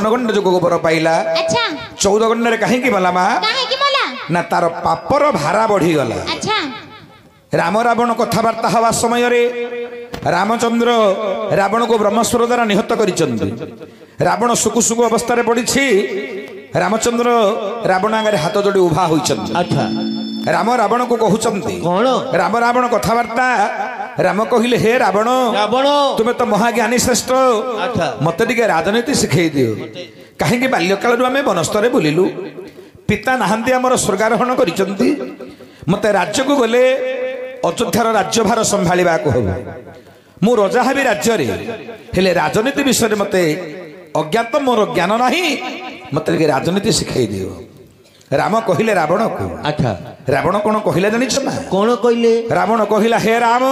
गंड जो बर पाइला। अच्छा 14 गंड कहीं मला मा ना तार पापर भारा बढ़ी गला। अच्छा राम रावण कथबार्ता हवा समय रे रामचंद्र रावण को ब्रह्मस्वर द्वारा निहत करिसंती। रावण सुकु सुकु अवस्था रे पड़ी। रामचंद्र रावण आगे हाथ जोड़ी उभा होइछंती। अच्छा राम रावण को कहउछंती कौन राम रावण कथबार्ता। राम कहिले हे रावण रावण तुमे तो महाज्ञानी श्रेष्ठ अच्छा मत टिके राजनीति शिखई दियो। कहीं बाल्यकाल आम वनस्थले बुलिलु पिता नहांती आमर स्वर्गारोहण करिसंती। मते राज्य को गले अयोध्यार राज्यभार संभाळिबा को हबो। मु रजा हेबी राज्य रे हेले राजनीति विषय रे मते अज्ञात मोर ज्ञान नाही। मते टिके राजनीति शिखई दियो। राम कहिले रावण को। अच्छा रावण कोन कहिले जानिछ ना कौन कहले रावण कहिला हे राम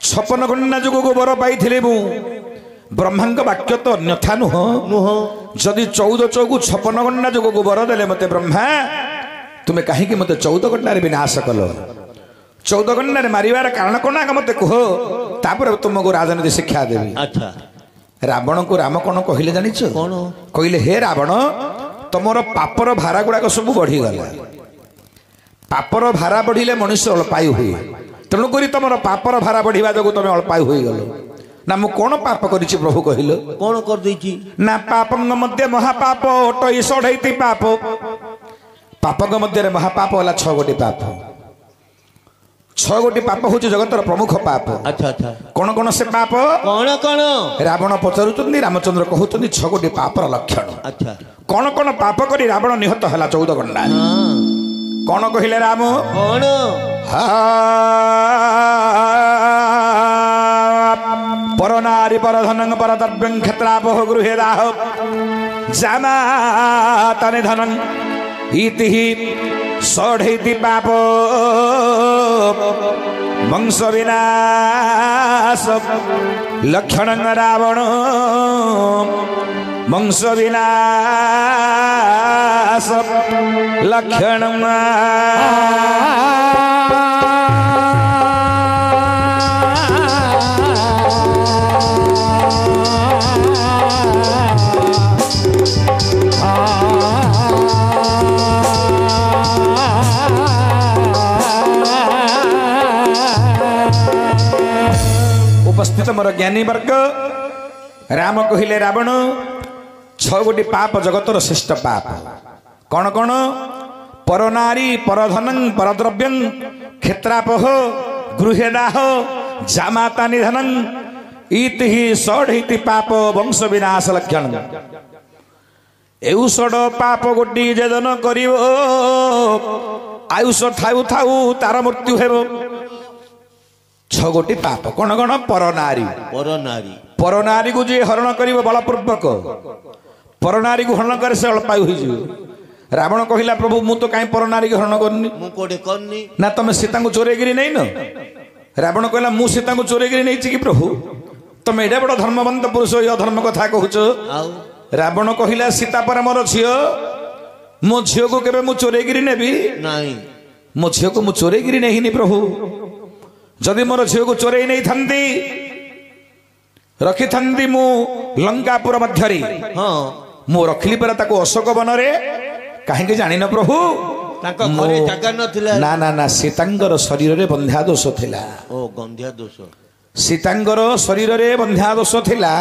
56 गण्डा जुग को बर पाइथिले मु ब्रह्मांग वाक्य तो अन्यथा नुह नुह जदि 14 चौकु 56 गण्डा जुग को बर देले मते ब्रह्मा तुमे काहे कि मते 14 गण्डा रे विनाश कलो। 14 गण्डा रे मारिवार कारण कोन आग मते कहो तापर तुमको राजनीति शिक्षा देबी। अच्छा रावण को राम कोन कहिले जानिछ कौन कहिले हे रावण तुमर पापर भारा गुड़ाक सब बढ़ी गला। पापर भारा बढ़िले मनुष्य अल्पायु हुए। तेणुक तुम पापर भारा बढ़िया जो तुम अल्पायु हो गल ना मु कौन पाप करिछि प्रभु कहिलो कौन कर देछि ना पापंग मध्य महापाप टई सढ़ैति पाप। पापंग मध्य महापाप वाला 6 गोटी पाप। 6 गोटी पाप हूँ जगतर प्रमुख पाप। अच्छा अच्छा कौन कौन से पाप कौन कौन रावण पचारुचंदी रामचंद्र कहउचंदी 6 गोटी पापर लक्षण। अच्छा कौन कौन पाप करी रावण निहत हला 14 गण्डा। कौन कहिले राम कौन पर नारी पर धन पर द्रव्यं क्षत्रापह गृहे दाह जामातने धनं इति सढ़ैति पाप वंश विनाश लक्षण रावण वंश विनाश लक्षण। उपस्थित मोर ज्ञानी वर्ग राम कहिले रावण 6 गोटी पाप जगतर श्रेष्ठ पाप। कौन कौन पर नारी पर धनं पर द्रव्यं क्षेत्रापह गृहे दाह जामाता निधनं इति सढ़ैति पाप वंश विनाश लक्षण। एषड पाप गोटी जेदन करिवो आयुष थाउ थाउ तार मृत्यु हेबो। 6 गोटी पाप कौन कौन पर नारी पर नारी को जे हरण करिवो बलपूर्वक पर नारी को हरण करे से अल्पायु हो जिवो। रावण कहिला प्रभु मु तो काई पर नारी को हरण करनी मु कोडे करनी ना तमे सीता को चोरेगिरी नहीं न। रावण कहला मु सीता को चोरेगिरी नहीं कि प्रभु तमे एडा बड़ धर्मवंत पुरुष यो धर्म कथा कहूच। रावण कहिला सीता पर मोर झियो मो झियो को केबे मु चोरेगिरी नेबी नहीं मो झियो को मु चोरेगिरी नहीं प्रभु। जदि मोर झियो को चोरे नहीं थांती रखी थांती मु लंकापुर मध्य हाँ मु रखली पर ताको अशोक वन रे कहीं जानी न प्रभु ताको घरे जगह नथिला ना ना ना सीतांगर शरीर रे बंध्या दोष थिला। ओ गंध्या दोष सीतांगर शरीर रे बंध्या दोष थिला।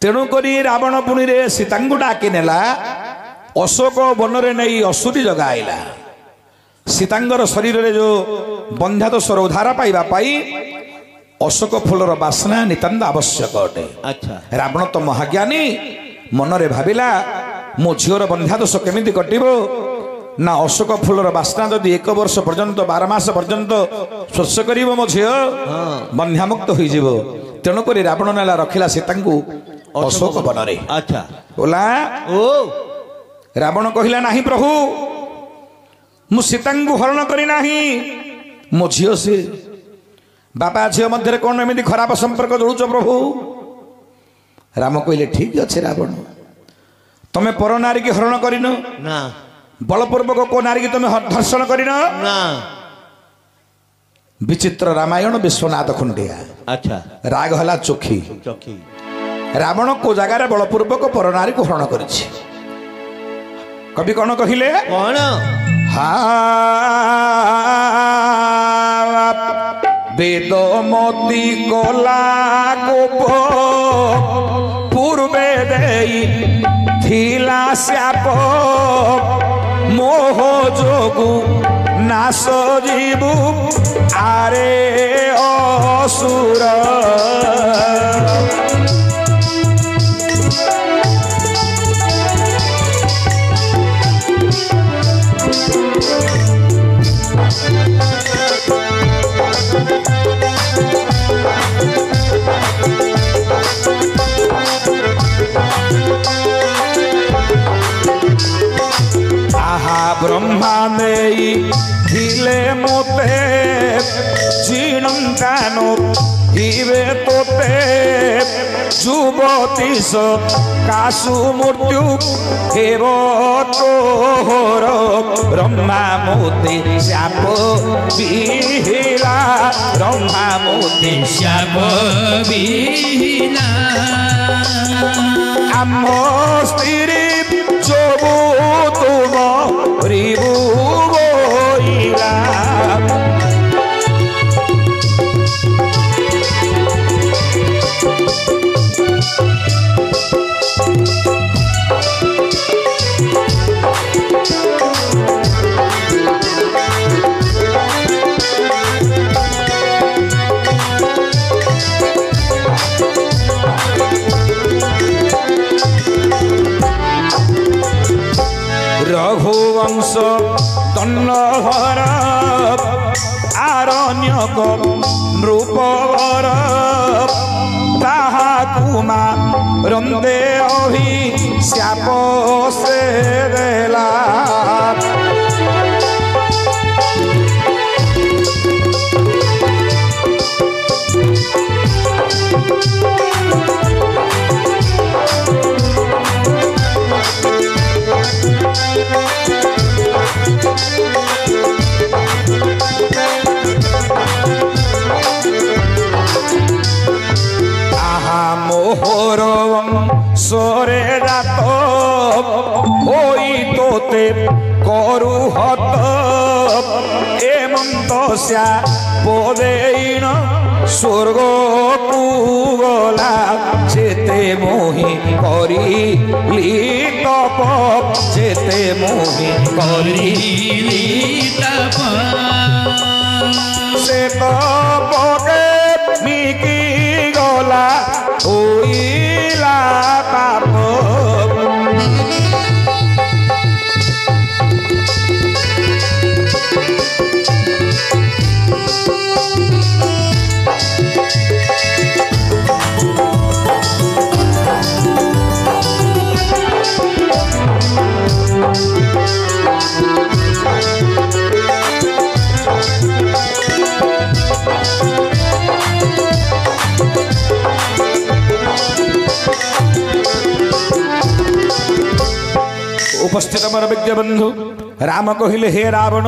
तेणु करी रावण पुणी रे सीतांगु डाकी नेला अशोक वन रे नहीं असुरी जगाइला। सीतांगर शरीर रे जो बंध्या दोषर उद्धार पाइबा पाई अशोक फूलर बासना नितांत आवश्यक अटे। अच्छा रावण तो महाज्ञानी मन रे भाविला मो झीवर बंध्या दोष केमिति कटिबो ना अशोक फूलर बासना जदि 1 वर्ष पर्यंत 12 मास पर्यंत स्पर्श करिवो मो झीव बंध्या मुक्त होई जिवो। तेणु करी रावण नेला रखिला सीतांकु अशोक वन रे। अच्छा बोला ओ रावण कहिला नाही प्रभु मु सीतांकु हरण करी नाही मो झीव से बापा झीव मध्य कौन एमती खराब संपर्क जोड़ुच प्रभु। राम कहले ठीक अच्छे रावण तमे पर नारी की हरण करिन ना बलपूर्वक को नारी की तमे धर्षण करिन ना। विचित्र रामायण विश्वनाथ खुंडिया। अच्छा राग हला चोखी चौकी रावण को जगार बलपूर्वक परनारी को हरण करिछि कवि कौन कहले कौन हा वेदमती कला गोप पूर्वे देई थिला श्याप मोह जोगु नाश जीवु आरे असुर आहा ब्रह्मा नेई थिले मोते जीणंकानो हिवे तोते जुबती स कासु मृत्यु हेव तोहर ब्रह्मा मोते श्याप बिहिला ब्रह्मा मोते श्याप बिहिला आम स्त्री जोबु तुम रिबु बोइला रघुवंश तन्नहर आरण्यक नृपवर ताहा कुमा रंदे अहि श्याप से देला मोहर सोरे रात होई तोते करु हत एमंत श्या पदेन स्वर्ग को गला जेते मोहि करी तप जेते मोहि करी तप से तपके मिकी गला ओइला पाप उपस्थित मोर विज्ञ बंधु राम कहले हे रावण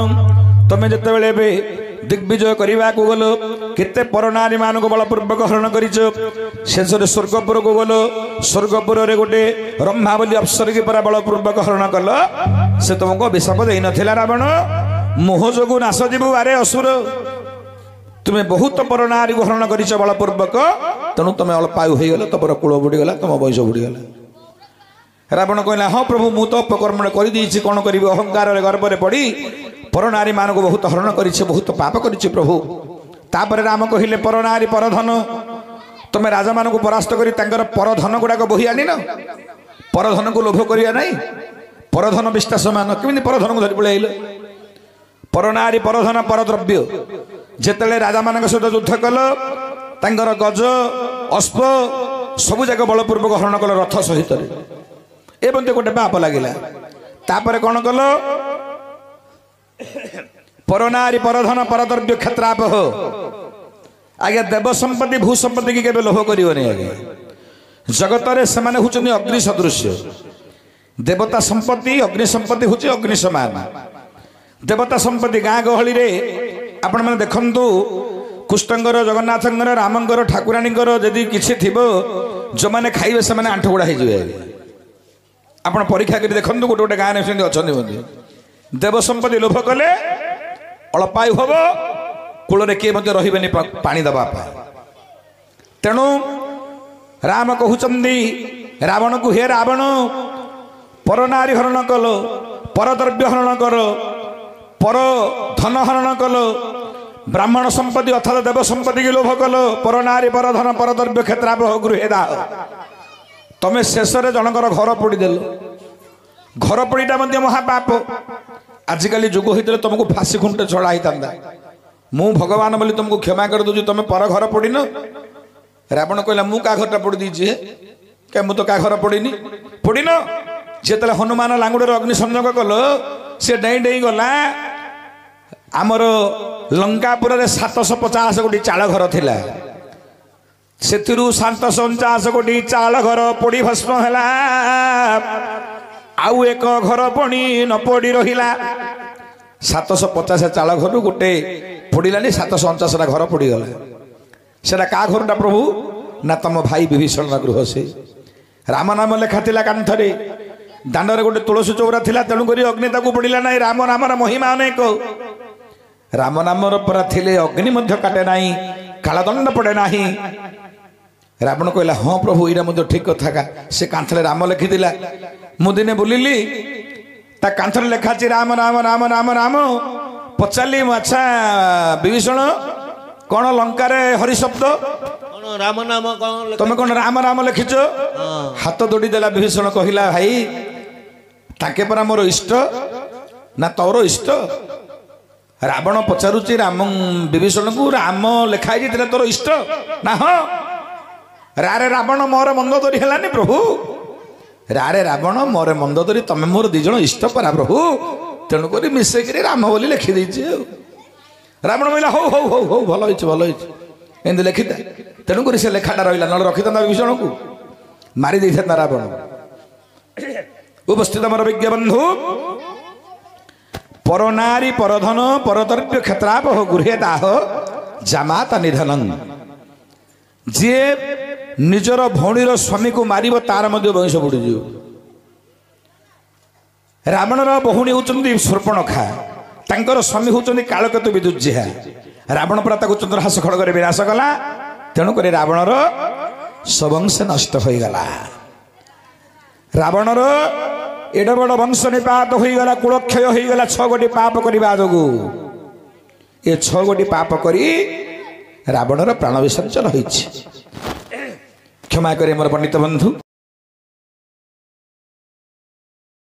तमे जते बेले बे दिग्विजय करने को गल केते परनारी मान को बलपूर्वक हरण कर शेष स्वर्गपुर को गल स्वर्गपुर रे गोटे रंभा बोली अप्सर की परा बलपूर्वक हरण कल से तुमको अभिशाप दे नथिला रावण मोह जोगु नाश जीवु आरे असुर तुम्हें बहुत परनारी को हरण कर बलपूर्वक तेणु तुम अल्पायु हो गल तुम कूल बुड़ीगला तुम बयस बुड़ीगला रावण कहला हाँ प्रभु मु तो अपकर्मण कर कौन करी अहंकार गर्भ में पड़ी परनारी मान को बहुत हरण कर बहुत पाप कर प्रभु तापर राम कहले परनारी परधन तुम्हें राजा मान को परास्त कर परधन गुड़ाक बोही आनी न परधन को लोभ करिया नहीं परधन विश्वास मान केमी परधन को धरी पलैल परनारी परधन परद्रव्य जिते राजा मान सहित युद्ध कल तांकर गज अश्व सबु जाक बलपूर्वक हरण कल रथ सहित एवं तो गोटे पाप लगिला तापर कौन कल परनारी परधन परद्रव्य क्षेत्राप हो आगे देव संपत्ति भू संपत्ति की केबे लोभ करिवनी आगे जगत रे समान हुचनी अग्नि सदृश्य देवता संपत्ति अग्नि संपत्ति हुची अग्नि समान देवता संपत्ति गाँ गहली रे आपण माने देखंतु कृष्णंकर जगन्नाथंकर रामंकर ठाकुराणींकर यदि किछि थिबो जो मैंने खाइबे से मैंने आंठगुड़ा हो आपण परीक्षा कर देखो गोटे गोटे गाँव में अच्छा देव संपत्ति लोभ कले अल्पायु हम कूल किए रही पानी दबा तेणु राम कहते रावण को हे रावण पर नारी हरण कल पर द्रव्य हरण कर पर धन हरण कल ब्राह्मण संपत्ति अर्थात देव संपत्ति की लोभ कल पर नारी पर धन पर द्रव्य क्षेत्रापह गृहे दाह तमें शेष में जनकर घर पोड़ीदेल घर पोड़ीटा महापाप आजिकल जुग होते तुमको फांसी खुंटे छड़ा होता मु भगवान बोली तुमको क्षमा कर दूँ तुम पर घर पोड़न रावण कहला मु क्या घरटा पोड़ी दीजिए क्या मु तो क्या घर पोड़ीनी पोड़न जिते हनुमान लांगुड़े अग्नि संयोग कल सी डेई डेई गला आमर लंकापुर 750 गोटी चाल घर थिला से 750 गोटी चाल घर पोड़ी भस्म है आउ एक घर पड़ी न पोड़ी रहिला 750 चाल घर गोटे पोड़ानी 749 घर पोड़ीगला से क्या घरटा प्रभु ना तुम भाई विभीषण गृह से राम नाम लेखा थिला कांथरे दांडरे गोटे तुलसी चौरा थिला तेणुक अग्नि ताकू पड़ा ना राम नामर महिमा अनेक राम नामर परा थिले अग्नि मध्य काटे नाही कालदंड पड़े नाही रावण कहला हाँ प्रभु यहाँ ठीक कथा का से कांथले राम लिखिला मु दिने बुलिली ता कांथले लेखाची राम राम राम राम राम पचारि अच्छा विभीषण कौन लंकार हरि शब्द राम नाम कौन तुम कौन राम राम लिखिच हाथ जोड़ी देला विभीषण कहला भाई ताके परा मोर इष्ट ना तोर इष्ट रावण पचारुची राम विभीषण को राम लिखाई तोर इष्ट ना हाँ रारे रावण मोर मंद तरी है प्रभु रारे रावण मोर मंद तरी तमें मोर दिज इष्ट परा प्रभु तेणुक मिसेक राम बोली लिखिदे रावण कहला हो हो हो हो भल भल एमती लिखिदा तेणुक से लेखाटा रहा ना रखी था विभीषण को मारी दे था रावण उपस्थित मोर विज्ञ बंधु पर नारी परधन परद्रव्य क्षेत्रापह गृहे दाह जामाता निधन जी निजर भौणीर स्वामी को मार तार वंश बुड़ीज रावणर बहुणी होती शूर्पणखा तांकर स्वामी होती कालकेतु विदुज्जिहा रावण परा चंद्रहास खड़ग विनाश कला तेणुक रावणर स्वंश नष्ट हो गला रावणर एड बड़ वंश निपात हो गला कुलक्षय हो गला 6 गोटी पाप करने जो ये 6 गोटी पाप करी रावणर प्राण विसर्जन होइछि क्षमा करे मोर पंडित बंधु।